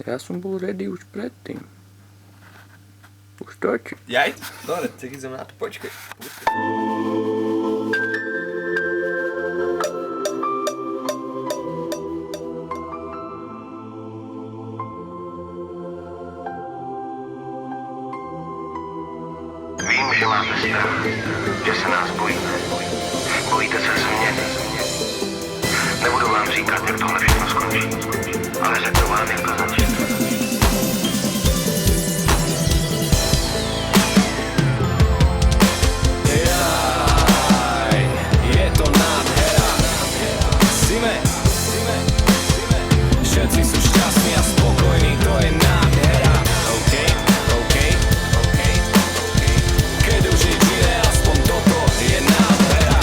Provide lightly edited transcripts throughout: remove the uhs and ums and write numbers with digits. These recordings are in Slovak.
Ja som bol ready už predtým. Už točí. Jaj? Dobre, tak idem na to, počkaj. Vím, že máte strach, že se nás bojíte. Bojíte se změny. Nebudu vám říkat, jak tohle všechno skončí, ale řeknu vám, jak to začne. Jaj, je to nádhera. Zime, všetci sú šťastní a spokojní, to je nádhera. OK. Keď už nič iné, aspoň toto je nádhera.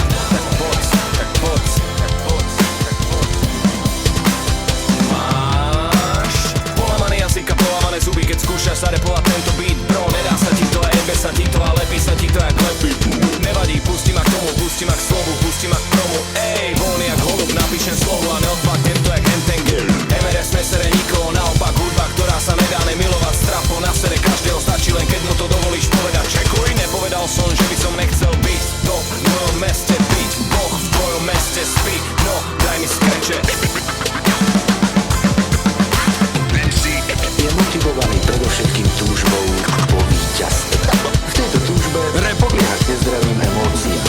Tak poď. Máš polamaný jazyk a polamané zuby, keď skúšaš zarepovať tento beat. Bro, nedá sa ti to a jebe sa ti to a lepí sa ti to jak lepí. Nevadí, pustím ma k tomu, pustím ma k slovu, pustím ma k promu. Ej, voľný jak holub, napíšem slovo a neodpadnem to jak Hentengel. MRS nesere nikoho, naopak hudba, ktorá sa nedá nemilovať. Strapo na sere každého stačí, len keď mu to dovolíš povedať. Čekuj, nepovedal som, že by som nechcel byť to v mojom meste, byť Boh v tvojom meste, spí. No, daj mi skreče. Je motivovaný predovšetkým túžbou po víťazstve. V tejto túžbe podliehať nezdravým emóciám.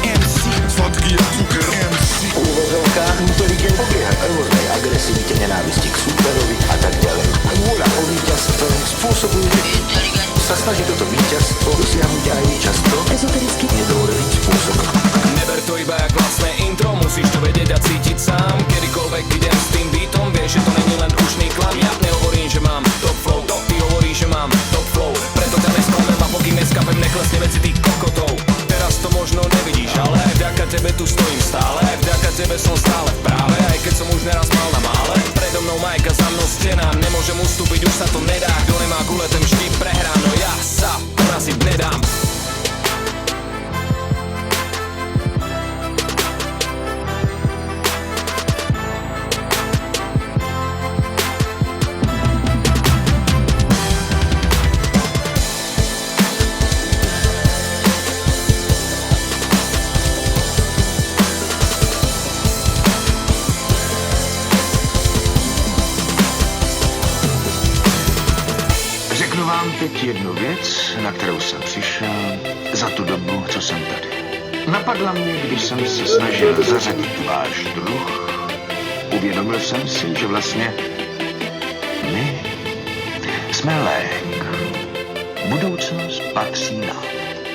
MC, sladký jak cuker, MC. V úvozovkách inteligent podlieha rôznej agresivite, nenávisti k súperovi a tak ďalej. Vôľa po víťazstve spôsobuje, že sa snaží toto víťazstvo dosiahnuť aj často ezotericky nedovolený spôsob. Neber to iba jak vlastné intro, musíš to vedieť a cítiť sám. Kedykoľvek idem s tým beatom, vieš, že to není len ušný klam. Ja nehovorím, že mám top flow, ty hovoríš, že mám top flow. Preto ťa nesklamem a pokým neskapem, neklesne veci tých kokotov. Teraz to možno nevidíš, ale aj vďaka tebe tu stojím stále. Aj vďaka tebe som stále v práve, aj keď som už neraz mal na mále. Predo mnou Majka, za mnou stena, nemôžem ustúpiť, už sa to nedá. Kto nemá gule, ten vždy prehrá, no ja sa poraziť nedám. Řeknu vám teď jednu věc, na kterou jsem přišel za tu dobu, co jsem tady. Napadla mě, když jsem se snažil zařadit váš druh. Uvědomil jsem si, že vlastně my jsme lék. Budoucnost patří nám.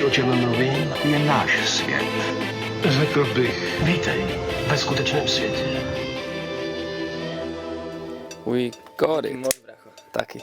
O čem mluvím? Je náš svět. Řekl bych, vítej ve skutečném světě. We got it. Môj bracho. Taký.